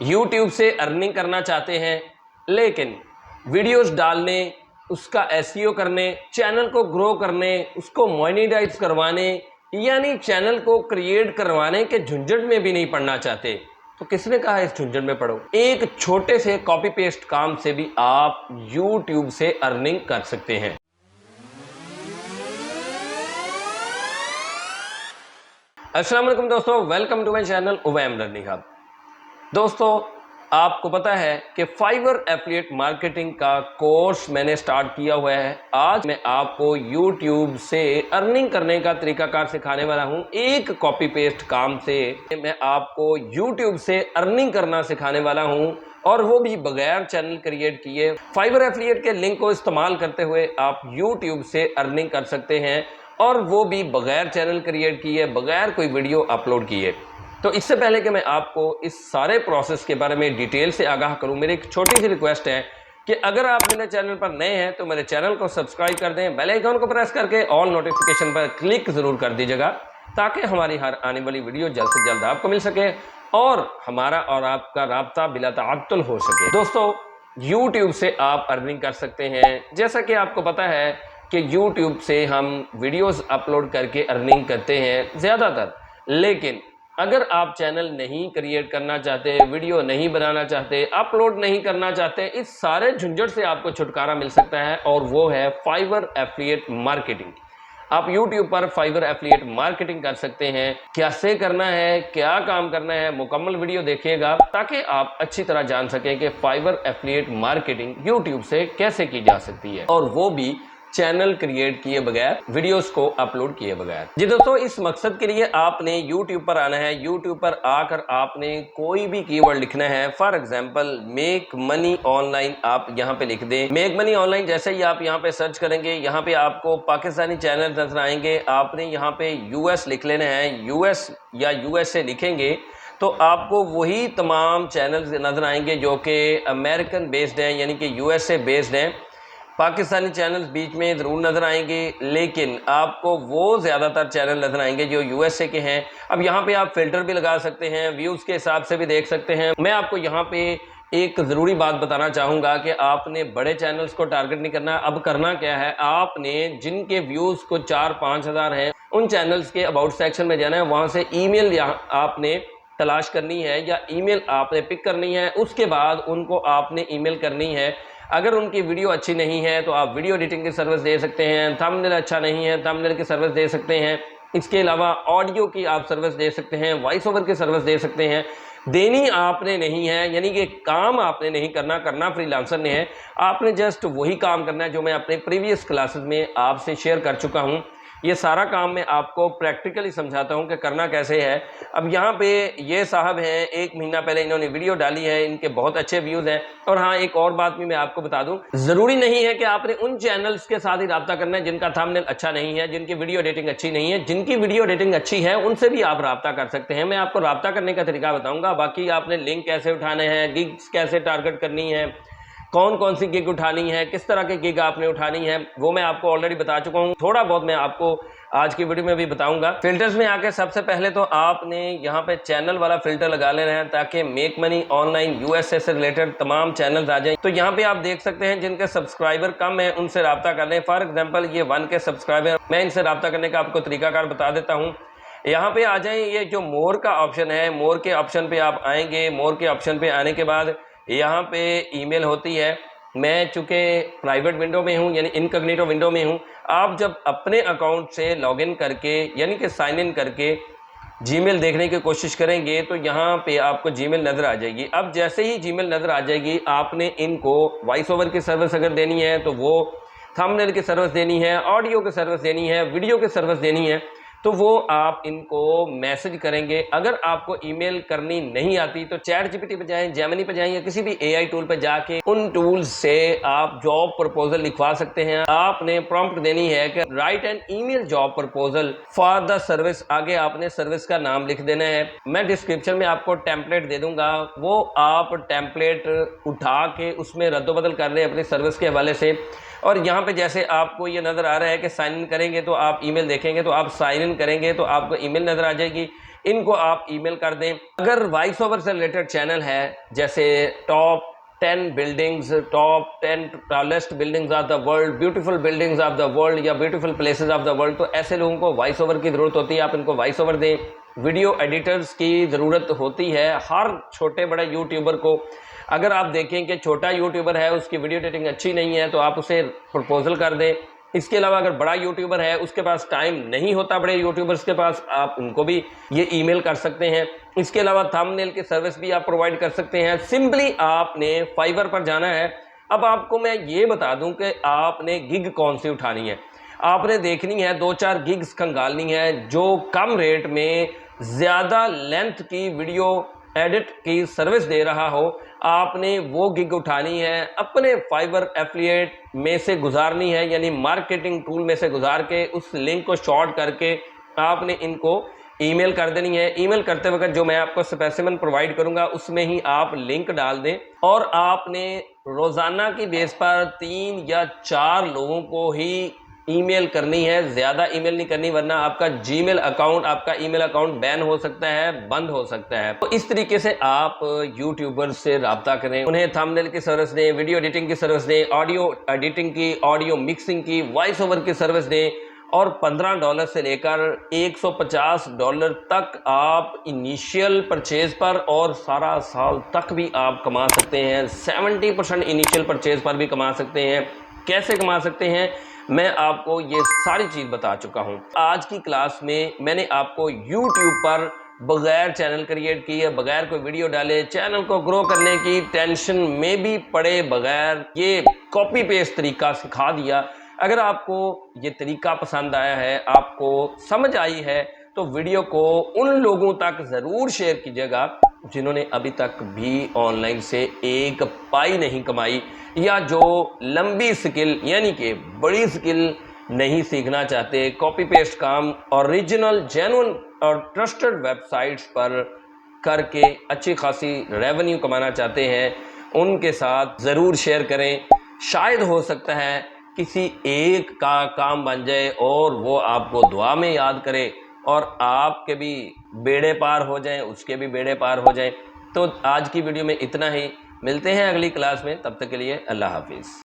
YouTube سے earning کرنا چاہتے ہیں لیکن ویڈیوز ڈالنے، اس کا SEO کرنے، چینل کو گرو کرنے، اس کو مونیٹائز کروانے یعنی چینل کو کریٹ کروانے کے جھنجھٹ میں بھی نہیں پڑنا چاہتے تو کس نے کہا اس جھنجھٹ میں پڑھو؟ ایک چھوٹے سے کاپی پیسٹ کام سے بھی آپ YouTube سے ارننگ کر سکتے ہیں۔ السلام علیکم دوستو، ویلکم ٹو مائی چینل اویم لرننگ ہب۔ دوستو آپ کو پتا ہے کہ فائیور ایفیلیٹ مارکیٹنگ کا کورس میں نے سٹارٹ کیا ہوا ہے۔ آج میں آپ کو YouTube سے ارننگ کرنے کا طریقہ کار سکھانے والا ہوں۔ ایک کاپی پیسٹ کام سے میں آپ کو YouTube سے ارننگ کرنا سکھانے والا ہوں، اور وہ بھی بغیر چینل کریٹ کیے۔ فائیور ایفیلیٹ کے لنک کو استعمال کرتے ہوئے آپ YouTube سے ارننگ کر سکتے ہیں، اور وہ بھی بغیر چینل کریٹ کیے، بغیر کوئی ویڈیو اپلوڈ کیے۔ تو اس سے پہلے کہ میں آپ کو اس سارے پروسیس کے بارے میں ڈیٹیل سے آگاہ کروں، میری ایک چھوٹی سی ریکویسٹ ہے کہ اگر آپ میرے چینل پر نئے ہیں تو میرے چینل کو سبسکرائب کر دیں، بیل آئیکن کو پریس کر کے آل نوٹیفیکیشن پر کلک ضرور کر دیجیے گا تاکہ ہماری ہر آنے والی ویڈیو جلد سے جلد آپ کو مل سکے اور ہمارا اور آپ کا رابطہ بلا تعطل ہو سکے۔ دوستو YouTube سے آپ ارننگ کر سکتے ہیں۔ جیسا کہ آپ کو پتا ہے کہ YouTube سے ہم ویڈیوز اپلوڈ کر کے ارننگ کرتے ہیں زیادہ تر، لیکن اگر آپ چینل نہیں کریٹ کرنا چاہتے، ویڈیو نہیں بنانا چاہتے، اپلوڈ نہیں کرنا چاہتے، اس سارے جھنجھٹ سے آپ کو چھٹکارا مل سکتا ہے، اور وہ ہے فائیور ایفیلیٹ مارکیٹنگ۔ آپ YouTube پر فائیور ایفیلیٹ مارکیٹنگ کر سکتے ہیں۔ کیسے کرنا ہے، کیا کام کرنا ہے، مکمل ویڈیو دیکھیے گا تاکہ آپ اچھی طرح جان سکیں کہ فائیور ایفیلیٹ مارکیٹنگ YouTube سے کیسے کی جا سکتی ہے، اور وہ بھی چینل کریٹ کیے بغیر، ویڈیوز کو اپلوڈ کیے بغیر۔ جی دوستو، اس مقصد کے لیے آپ نے YouTube پر آنا ہے۔ YouTube پر آ کر آپ نے کوئی بھی کی ورڈ لکھنا ہے۔ For example make money on line آپ یہاں پہ لکھ دیں۔ میک منی آن لائن جیسے ہی آپ یہاں پہ سرچ کریں گے، یہاں پہ آپ کو پاکستانی چینل نظر آئیں گے۔ آپ نے یہاں پہ US لکھ لینا ہے۔ US یا USA لکھیں گے تو آپ کو وہی تمام چینلز نظر آئیں گے جو کہ امریکن بیسڈ ہیں، یعنی کہ USA بیسڈ ہیں۔ پاکستانی چینلز بیچ میں ضرور نظر آئیں گے، لیکن آپ کو وہ زیادہ تر چینل نظر آئیں گے جو USA کے ہیں۔ اب یہاں پہ آپ فلٹر بھی لگا سکتے ہیں، ویوز کے حساب سے بھی دیکھ سکتے ہیں۔ میں آپ کو یہاں پہ ایک ضروری بات بتانا چاہوں گا کہ آپ نے بڑے چینلز کو ٹارگٹ نہیں کرنا۔ اب کرنا کیا ہے، آپ نے جن کے ویوز کو 4-5 ہزار ہیں ان چینلز کے اباؤٹ سیکشن میں جانا ہے، وہاں سے ای میل آپ نے تلاش کرنی ہے یا ای میل آپ نے پک کرنی ہے۔ اس کے بعد ان کو آپ نے ای میل کرنی ہے۔ اگر ان کی ویڈیو اچھی نہیں ہے تو آپ ویڈیو ایڈیٹنگ کی سروس دے سکتے ہیں، تھمبنیل اچھا نہیں ہے تھمبنیل کی سروس دے سکتے ہیں، اس کے علاوہ آڈیو کی آپ سروس دے سکتے ہیں، وائس اوور کی سروس دے سکتے ہیں۔ دینی آپ نے نہیں ہے، یعنی کہ کام آپ نے نہیں کرنا فری لانسر نے ہے۔ آپ نے جسٹ وہی کام کرنا ہے جو میں اپنے پریویس کلاسز میں آپ سے شیئر کر چکا ہوں۔ یہ سارا کام میں آپ کو پریکٹیکلی سمجھاتا ہوں کہ کرنا کیسے ہے۔ اب یہاں پہ یہ صاحب ہیں، 1 مہینہ پہلے انہوں نے ویڈیو ڈالی ہے، ان کے بہت اچھے ویوز ہیں۔ اور ہاں، ایک اور بات بھی میں آپ کو بتا دوں، ضروری نہیں ہے کہ آپ نے ان چینلز کے ساتھ ہی رابطہ کرنا ہے جن کا تھمبنیل اچھا نہیں ہے، جن کی ویڈیو ایڈیٹنگ اچھی نہیں ہے۔ جن کی ویڈیو ایڈیٹنگ اچھی ہے ان سے بھی آپ رابطہ کر سکتے ہیں۔ میں آپ کو رابطہ کرنے کا طریقہ بتاؤں گا، باقی آپ نے لنک کیسے اٹھانے ہیں، گگز کیسے ٹارگٹ کرنی ہے، کون سی گگ اٹھانی ہے، کس طرح کی گگ آپ نے اٹھانی ہے، وہ میں آپ کو آلریڈی بتا چکا ہوں۔ تھوڑا بہت میں آپ کو آج کی ویڈیو میں بھی بتاؤں گا۔ فلٹرز میں آ کے سب سے پہلے تو آپ نے یہاں پہ چینل والا فلٹر لگا لینا ہے تاکہ make money on line USA سے ریلیٹڈ تمام چینلز آ جائیں۔ تو یہاں پہ آپ دیکھ سکتے ہیں جن کے سبسکرائبر کم ہیں ان سے رابطہ کر لیں۔ فار ایگزامپل یہ 1 کے سبسکرائبر، میں ان سے رابطہ کرنے کا آپ کو طریقہ کار بتا دیتا ہوں۔ یہاں پہ آ جائیں، یہ جو مور کا آپشن ہے، مور کے آپشن پہ آپ آئیں گے۔ مور کے آپشن پہ آنے کے بعد یہاں پہ ای میل ہوتی ہے۔ میں چونکہ پرائیویٹ ونڈو میں ہوں، یعنی انکگنیٹو ونڈو میں ہوں، آپ جب اپنے اکاؤنٹ سے لاگ ان کر کے یعنی کہ سائن ان کر کے جی میل دیکھنے کی کوشش کریں گے تو یہاں پہ آپ کو جی میل نظر آ جائے گی۔ اب جیسے ہی جی میل نظر آ جائے گی، آپ نے ان کو وائس اوور کی سروس اگر دینی ہے تو وہ، تھمبنیل کی سروس دینی ہے، آڈیو کی سروس دینی ہے، ویڈیو کی سروس دینی ہے، تو وہ آپ ان کو میسج کریں گے۔ اگر آپ کو ای میل کرنی نہیں آتی تو چیٹ GPT پہ جائیں، جیمنی پہ جائیں، یا کسی بھی AI ٹول پہ جا کے ان ٹولز سے آپ جاب پرپوزل لکھوا سکتے ہیں۔ آپ نے پرومپٹ دینی ہے کہ write an email job proposal for the service, آگے آپ نے سروس کا نام لکھ دینا ہے۔ میں ڈسکرپشن میں آپ کو ٹیمپلیٹ دے دوں گا، وہ آپ ٹیمپلیٹ اٹھا کے اس میں رد و بدل کر لیں اپنی سروس کے حوالے سے۔ اور یہاں پہ جیسے آپ کو یہ نظر آ رہا ہے کہ سائن ان کریں گے تو آپ ای میل دیکھیں گے، تو آپ سائن ان کریں گے تو آپ کو ای میل نظر آ جائے گی۔ ان کو آپ ای میل کر دیں۔ اگر وائس اوور سے ریلیٹڈ چینل ہے جیسے top 10 buildings, top 10 tallest buildings of the world, beautiful buildings of the world یا beautiful places of the world, تو ایسے لوگوں کو وائس اوور کی ضرورت ہوتی ہے، آپ ان کو وائس اوور دیں۔ ویڈیو ایڈیٹرز کی ضرورت ہوتی ہے ہر چھوٹے بڑے یوٹیوبر کو۔ اگر آپ دیکھیں کہ چھوٹا یوٹیوبر ہے اس کی ویڈیو ایڈیٹنگ اچھی نہیں ہے تو آپ اسے پرپوزل کر دیں۔ اس کے علاوہ اگر بڑا یوٹیوبر ہے اس کے پاس ٹائم نہیں ہوتا بڑے یوٹیوبرز کے پاس، آپ ان کو بھی یہ ای میل کر سکتے ہیں۔ اس کے علاوہ تھم نیل کی سروس بھی آپ پرووائڈ کر سکتے ہیں۔ سمپلی آپ نے فائور پر جانا ہے۔ اب آپ کو میں یہ بتا دوں کہ آپ نے گگ کون سی اٹھانی ہے۔ آپ نے دیکھنی ہے 2-4 گگز کھنگالنی ہے جو کم ریٹ میں زیادہ لینتھ کی ویڈیو ایڈٹ کی سروس دے رہا ہو۔ آپ نے وہ گگ اٹھانی ہے، اپنے فائور ایفلیٹ میں سے گزارنی ہے، یعنی مارکیٹنگ ٹول میں سے گزار کے اس لنک کو شارٹ کر کے آپ نے ان کو ای میل کر دینی ہے۔ ای میل کرتے وقت جو میں آپ کو اسپیسیمن پرووائڈ کروں گا اس میں ہی آپ لنک ڈال دیں، اور آپ نے روزانہ کی بیس پر 3 یا 4 لوگوں کو ہی ای میل کرنی ہے، زیادہ ای میل نہیں کرنی ورنہ آپ کا جی میل اکاؤنٹ، آپ کا ای میل اکاؤنٹ بین ہو سکتا ہے، بند ہو سکتا ہے۔ تو اس طریقے سے آپ یوٹیوبر سے رابطہ کریں، انہیں تھم نیل کی سروس دیں، ویڈیو ایڈیٹنگ کی سروس دیں، آڈیو ایڈیٹنگ کی، آڈیو مکسنگ کی، وائس اوور کی سروس دیں، اور $15 سے لے کر $150 تک آپ انیشیل پرچیز پر اور سارا سال تک بھی آپ کما سکتے ہیں۔ 70% انیشیل پرچیز پر بھی کما سکتے ہیں۔ کیسے کما سکتے ہیں میں آپ کو یہ ساری چیز بتا چکا ہوں۔ آج کی کلاس میں نے آپ کو یوٹیوب پر بغیر چینل کریٹ کیے، بغیر کوئی ویڈیو ڈالے، چینل کو گرو کرنے کی ٹینشن میں بھی پڑے بغیر یہ کاپی پیسٹ طریقہ سکھا دیا۔ اگر آپ کو یہ طریقہ پسند آیا ہے، آپ کو سمجھ آئی ہے، تو ویڈیو کو ان لوگوں تک ضرور شیئر کیجیے گا جنہوں نے ابھی تک بھی آن لائن سے ایک پائی نہیں کمائی، یا جو لمبی سکل یعنی کہ بڑی سکل نہیں سیکھنا چاہتے، کاپی پیسٹ کام اوریجنل جینون اور ٹرسٹڈ ویب سائٹس پر کر کے اچھی خاصی ریونیو کمانا چاہتے ہیں۔ ان کے ساتھ ضرور شیئر کریں، شاید ہو سکتا ہے کسی ایک کا کام بن جائے اور وہ آپ کو دعا میں یاد کرے اور آپ کے بھی بیڑے پار ہو جائیں، اس کے بھی بیڑے پار ہو جائیں۔ تو آج کی ویڈیو میں اتنا ہی، ملتے ہیں اگلی کلاس میں، تب تک کے لیے اللہ حافظ۔